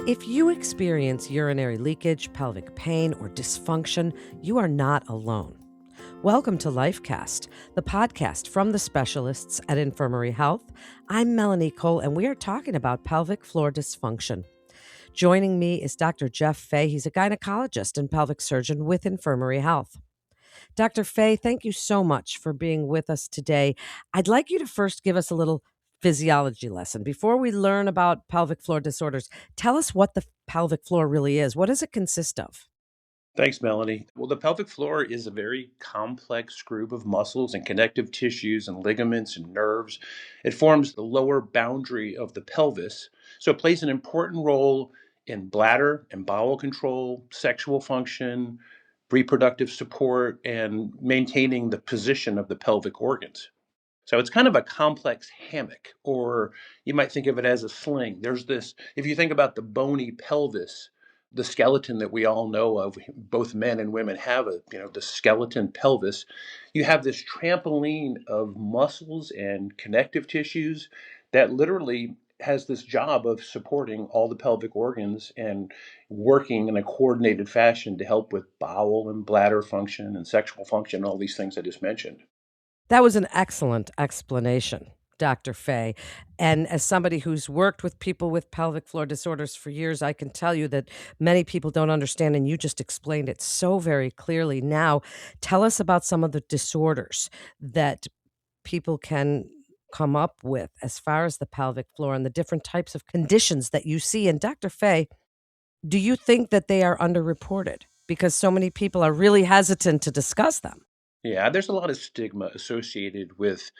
If you experience urinary leakage, pelvic pain, or dysfunction, you are not alone. Welcome to LifeCast, the podcast from the specialists at Infirmary Health. I'm Melanie Cole, and we are talking about pelvic floor dysfunction. Joining me is Dr. Jeff Fahy. He's a gynecologist and pelvic surgeon with Infirmary Health. Dr. Fahy, thank you so much for being with us today. I'd like you to first give us a little physiology lesson. Before we learn about pelvic floor disorders, tell us what the pelvic floor really is. What does it consist of? Thanks, Melanie. Well, the pelvic floor is a very complex group of muscles and connective tissues and ligaments and nerves. It forms the lower boundary of the pelvis, so it plays an important role in bladder and bowel control, sexual function, reproductive support, and maintaining the position of the pelvic organs. So it's kind of a complex hammock, or you might think of it as a sling. If you think about the bony pelvis, the skeleton that we all know of, both men and women have the skeleton pelvis. You have this trampoline of muscles and connective tissues that literally has this job of supporting all the pelvic organs and working in a coordinated fashion to help with bowel and bladder function and sexual function, all these things I just mentioned. That was an excellent explanation, Dr. Fahy. And as somebody who's worked with people with pelvic floor disorders for years, I can tell you that many people don't understand, and you just explained it so very clearly. Now, tell us about some of the disorders that people can come up with as far as the pelvic floor and the different types of conditions that you see. And Dr. Fahy, do you think that they are underreported because so many people are really hesitant to discuss them? Yeah, there's a lot of stigma associated with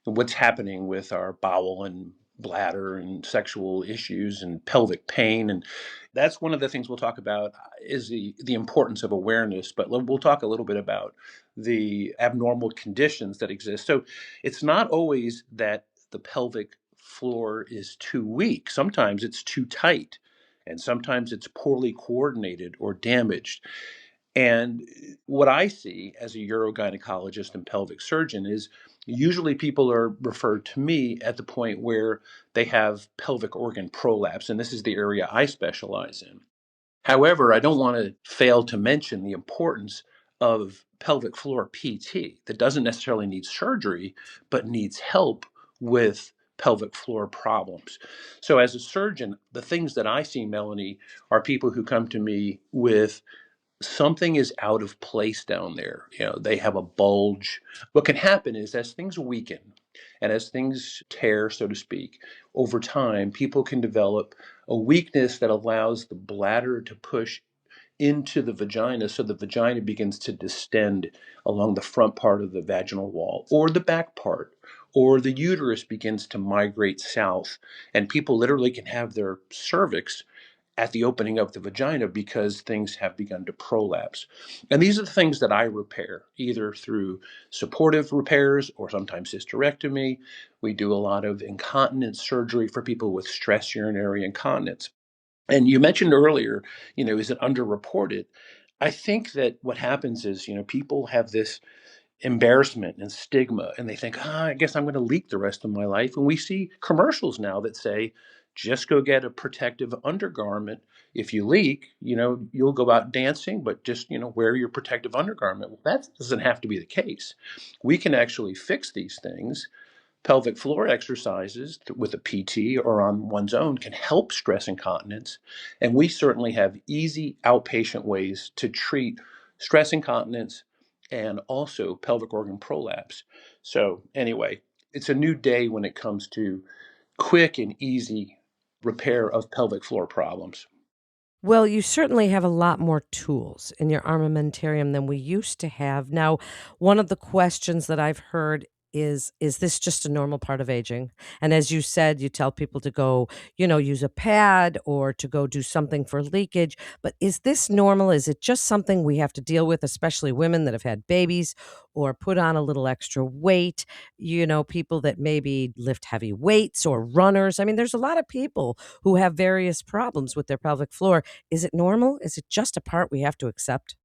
what's happening with our bowel and bladder and sexual issues and pelvic pain. And that's one of the things we'll talk about is the importance of awareness. But we'll talk a little bit about the abnormal conditions that exist. So it's not always that the pelvic floor is too weak. Sometimes it's too tight. And sometimes it's poorly coordinated or damaged. And what I see as a urogynecologist and pelvic surgeon is usually people are referred to me at the point where they have pelvic organ prolapse, and this is the area I specialize in. However, I don't want to fail to mention the importance of pelvic floor PT that doesn't necessarily need surgery, but needs help with pelvic floor problems. So, as a surgeon, the things that I see, Melanie, are people who come to me with something is out of place down there. They have a bulge. What can happen is as things weaken and as things tear, so to speak, over time, people can develop a weakness that allows the bladder to push into the vagina, so the vagina begins to distend along the front part of the vaginal wall or the back part, or the uterus begins to migrate south, and people literally can have their cervix at the opening of the vagina because things have begun to prolapse. And these are the things that I repair, either through supportive repairs or sometimes hysterectomy. We do a lot of incontinence surgery for people with stress urinary incontinence. And you mentioned earlier, is it underreported? I think that what happens is, people have this embarrassment and stigma, and they think, I guess I'm going to leak the rest of my life. And we see commercials now that say, just go get a protective undergarment. If you leak, you'll go out dancing, but just, wear your protective undergarment. Well, that doesn't have to be the case. We can actually fix these things. Pelvic floor exercises with a PT or on one's own can help stress incontinence. And we certainly have easy outpatient ways to treat stress incontinence and also pelvic organ prolapse. So, anyway, it's a new day when it comes to quick and easy repair of pelvic floor problems. Well, you certainly have a lot more tools in your armamentarium than we used to have. Now, one of the questions that I've heard is this just a normal part of aging? And as you said, you tell people to go, use a pad or to go do something for leakage. But is this normal? Is it just something we have to deal with, especially women that have had babies or put on a little extra weight? People that maybe lift heavy weights or runners. I mean, there's a lot of people who have various problems with their pelvic floor. Is it normal? Is it just a part we have to accept?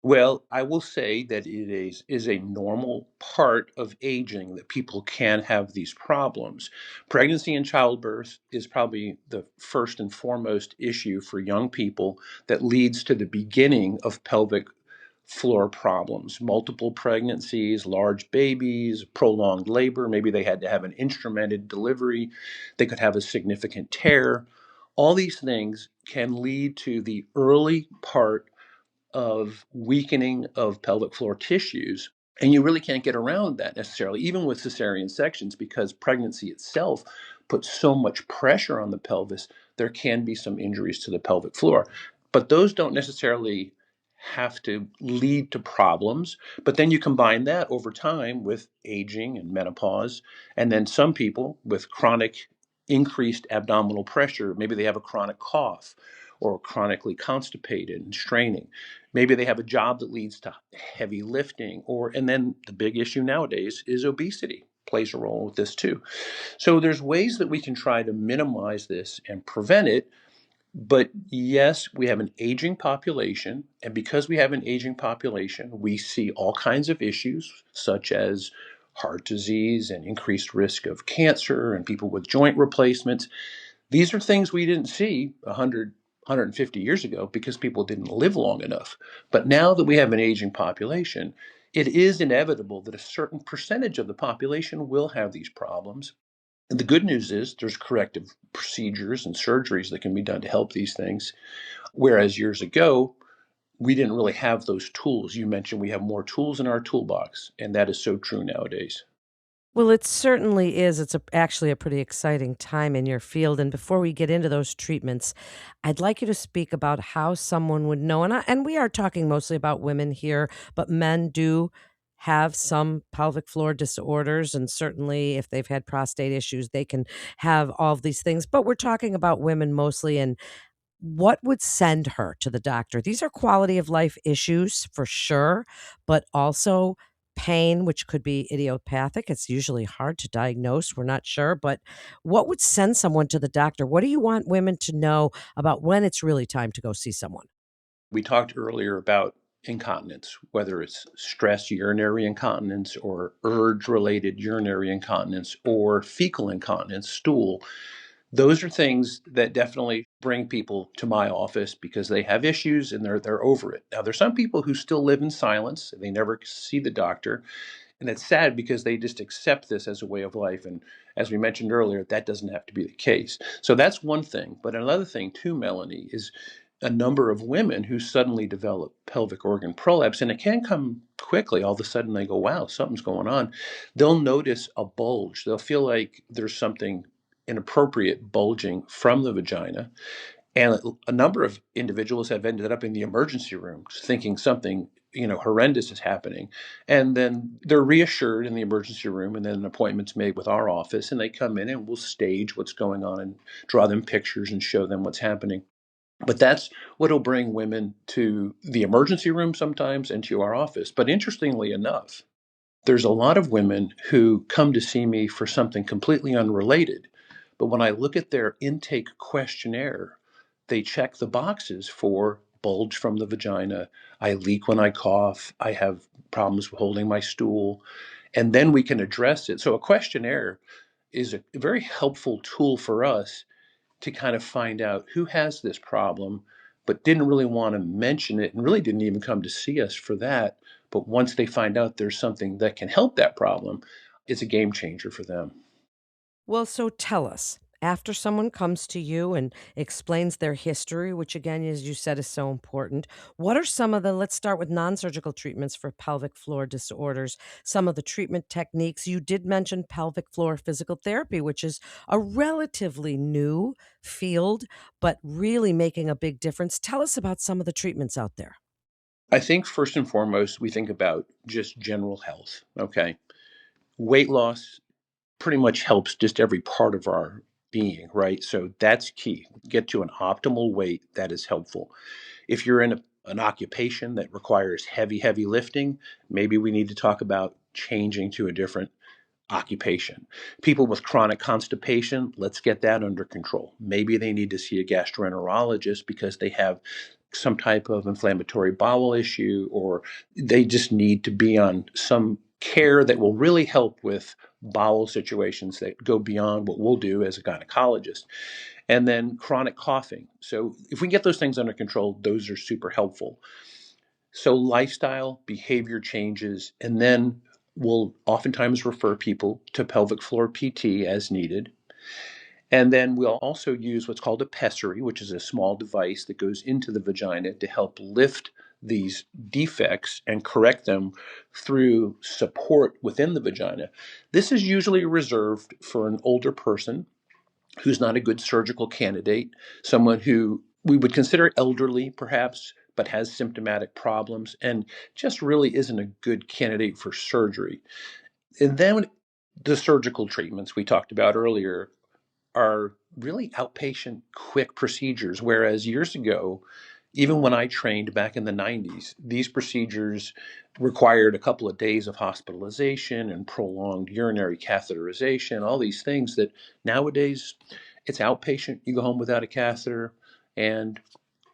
Well, I will say that it is a normal part of aging that people can have these problems. Pregnancy and childbirth is probably the first and foremost issue for young people that leads to the beginning of pelvic floor problems. Multiple pregnancies, large babies, prolonged labor, maybe they had to have an instrumented delivery, they could have a significant tear. All these things can lead to the early part of weakening of pelvic floor tissues. And you really can't get around that necessarily, even with cesarean sections, because pregnancy itself puts so much pressure on the pelvis, there can be some injuries to the pelvic floor. But those don't necessarily have to lead to problems. But then you combine that over time with aging and menopause. And then some people with chronic increased abdominal pressure, maybe they have a chronic cough or chronically constipated and straining. Maybe they have a job that leads to heavy lifting, and then the big issue nowadays is obesity plays a role with this too. So there's ways that we can try to minimize this and prevent it. But yes, we have an aging population, and because we have an aging population, we see all kinds of issues such as heart disease and increased risk of cancer and people with joint replacements. These are things we didn't see 100, 150 years ago because people didn't live long enough. But now that we have an aging population, it is inevitable that a certain percentage of the population will have these problems. And the good news is there's corrective procedures and surgeries that can be done to help these things. Whereas years ago, we didn't really have those tools. You mentioned we have more tools in our toolbox, and that is so true nowadays. Well, it certainly is. Actually a pretty exciting time in your field. And before we get into those treatments, I'd like you to speak about how someone would know. And we are talking mostly about women here, but men do have some pelvic floor disorders. And certainly, if they've had prostate issues, they can have all of these things. But we're talking about women mostly. And what would send her to the doctor? These are quality of life issues for sure, but also pain, which could be idiopathic. It's usually hard to diagnose. We're not sure, but what would send someone to the doctor? What do you want women to know about when it's really time to go see someone? We talked earlier about incontinence, whether it's stress urinary incontinence or urge related urinary incontinence or fecal incontinence, stool. Those are things that definitely bring people to my office because they have issues and they're over it. Now there's some people who still live in silence. They never see the doctor. And it's sad because they just accept this as a way of life. And as we mentioned earlier, that doesn't have to be the case. So that's one thing. But another thing, too, Melanie, is a number of women who suddenly develop pelvic organ prolapse, and it can come quickly. All of a sudden, they go, wow, something's going on. They'll notice a bulge. They'll feel like there's something inappropriate bulging from the vagina. And a number of individuals have ended up in the emergency room thinking something, horrendous is happening. And then they're reassured in the emergency room, and then an appointment's made with our office, and they come in and we'll stage what's going on and draw them pictures and show them what's happening. But that's what'll bring women to the emergency room sometimes and to our office. But interestingly enough, there's a lot of women who come to see me for something completely unrelated. But when I look at their intake questionnaire, they check the boxes for bulge from the vagina. I leak when I cough. I have problems with holding my stool. And then we can address it. So a questionnaire is a very helpful tool for us to kind of find out who has this problem, but didn't really want to mention it and really didn't even come to see us for that. But once they find out there's something that can help that problem, it's a game changer for them. Well, so tell us, after someone comes to you and explains their history, which again, as you said, is so important, what are some of the, let's start with non surgical treatments for pelvic floor disorders, some of the treatment techniques? You did mention pelvic floor physical therapy, which is a relatively new field, but really making a big difference. Tell us about some of the treatments out there. I think first and foremost, we think about just general health. Okay. Weight loss pretty much helps just every part of our being, right? So that's key. Get to an optimal weight that is helpful. If you're in an occupation that requires heavy, heavy lifting, maybe we need to talk about changing to a different occupation. People with chronic constipation, let's get that under control. Maybe they need to see a gastroenterologist because they have some type of inflammatory bowel issue, or they just need to be on some care that will really help with bowel situations that go beyond what we'll do as a gynecologist. And then chronic coughing. So if we get those things under control, those are super helpful. So lifestyle, behavior changes, and then we'll oftentimes refer people to pelvic floor PT as needed. And then we'll also use what's called a pessary, which is a small device that goes into the vagina to help lift these defects and correct them through support within the vagina. This is usually reserved for an older person who's not a good surgical candidate, someone who we would consider elderly perhaps, but has symptomatic problems and just really isn't a good candidate for surgery. And then the surgical treatments we talked about earlier are really outpatient, quick procedures. Whereas years ago, even when I trained back in the 90s, these procedures required a couple of days of hospitalization and prolonged urinary catheterization, all these things that nowadays it's outpatient. You go home without a catheter and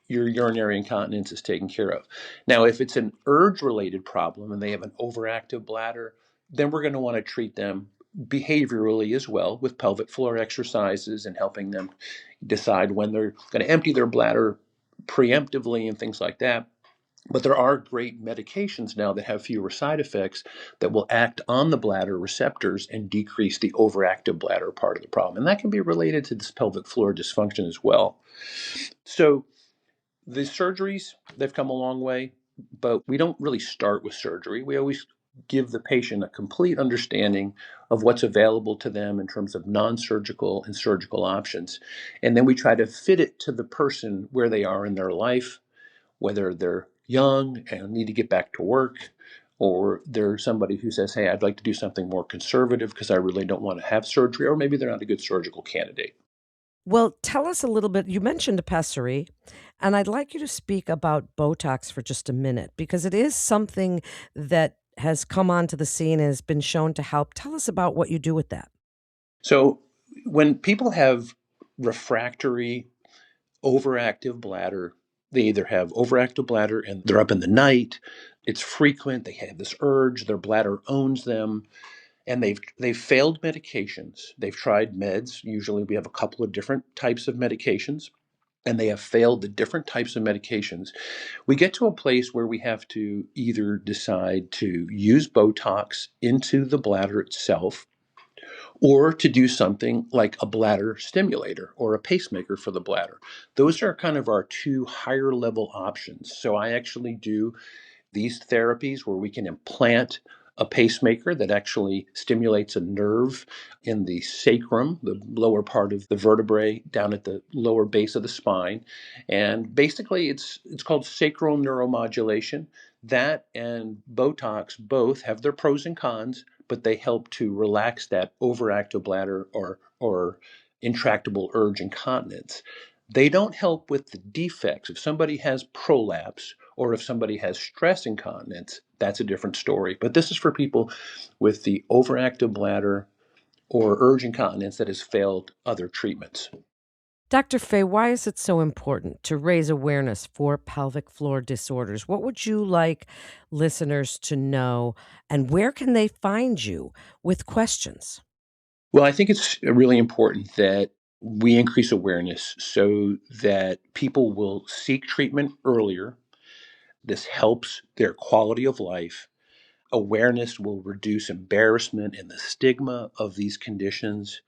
your urinary incontinence is taken care of. Now, if it's an urge related problem and they have an overactive bladder, then we're going to want to treat them behaviorally as well with pelvic floor exercises and helping them decide when they're going to empty their bladder preemptively and things like that. But there are great medications now that have fewer side effects that will act on the bladder receptors and decrease the overactive bladder part of the problem. And that can be related to this pelvic floor dysfunction as well. So the surgeries, they've come a long way, but we don't really start with surgery. We always give the patient a complete understanding of what's available to them in terms of non-surgical and surgical options. And then we try to fit it to the person where they are in their life, whether they're young and need to get back to work, or they're somebody who says, hey, I'd like to do something more conservative because I really don't want to have surgery, or maybe they're not a good surgical candidate. Well, tell us a little bit. You mentioned a pessary, and I'd like you to speak about Botox for just a minute because it is something that has come onto the scene and has been shown to help. Tell us about what you do with that. So when people have refractory overactive bladder, they either have overactive bladder and they're up in the night, it's frequent, they have this urge, their bladder owns them, and they've failed medications. They've tried meds. Usually we have a couple of different types of medications, and they have failed the different types of medications. We get to a place where we have to either decide to use Botox into the bladder itself or to do something like a bladder stimulator or a pacemaker for the bladder. Those are kind of our two higher level options. So I actually do these therapies where we can implant a pacemaker that actually stimulates a nerve in the sacrum, the lower part of the vertebrae down at the lower base of the spine. And basically it's called sacral neuromodulation. That and Botox both have their pros and cons, but they help to relax that overactive bladder or intractable urge incontinence. They don't help with the defects. If somebody has prolapse or if somebody has stress incontinence, that's a different story. But this is for people with the overactive bladder or urge incontinence that has failed other treatments. Dr. Fahy, why is it so important to raise awareness for pelvic floor disorders? What would you like listeners to know, and where can they find you with questions? Well, I think it's really important that we increase awareness so that people will seek treatment earlier. This helps their quality of life. Awareness will reduce embarrassment and the stigma of these conditions.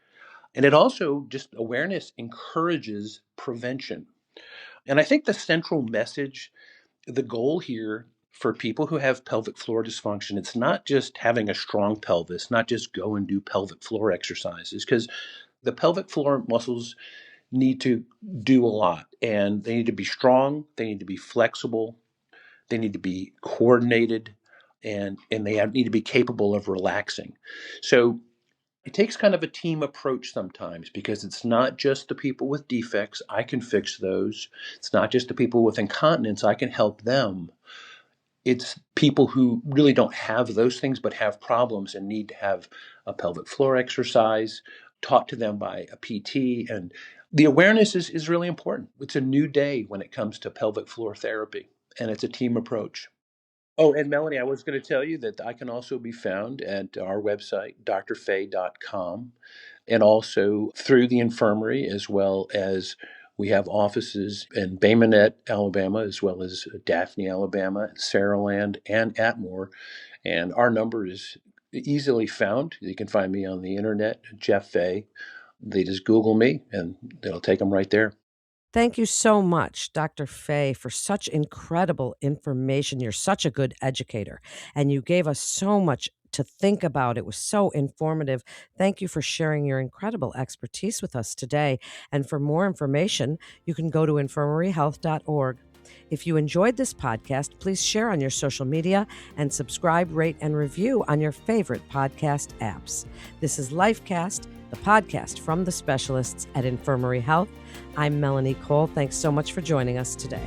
And it also just awareness encourages prevention. And I think the central message, the goal here for people who have pelvic floor dysfunction, it's not just having a strong pelvis, not just go and do pelvic floor exercises, because the pelvic floor muscles need to do a lot and they need to be strong, they need to be flexible, they need to be coordinated, and need to be capable of relaxing. So it takes kind of a team approach sometimes because it's not just the people with defects, I can fix those. It's not just the people with incontinence, I can help them. It's people who really don't have those things but have problems and need to have a pelvic floor exercise taught to them by a PT and The awareness is really important. It's a new day when it comes to pelvic floor therapy, and it's a team approach. Oh, and Melanie, I was going to tell you that I can also be found at our website, drfahy.com, and also through the infirmary, as well as we have offices in Bay Minette, Alabama, as well as Daphne, Alabama, Saraland, and Atmore. And our number is easily found. You can find me on the internet, Jeff Fahy. They just Google me, and it'll take them right there. Thank you so much, Dr. Fahy, for such incredible information. You're such a good educator, and you gave us so much to think about. It was so informative. Thank you for sharing your incredible expertise with us today. And for more information, you can go to infirmaryhealth.org. If you enjoyed this podcast, please share on your social media and subscribe, rate, and review on your favorite podcast apps. This is LifeCast, the podcast from the specialists at Infirmary Health. I'm Melanie Cole. Thanks so much for joining us today.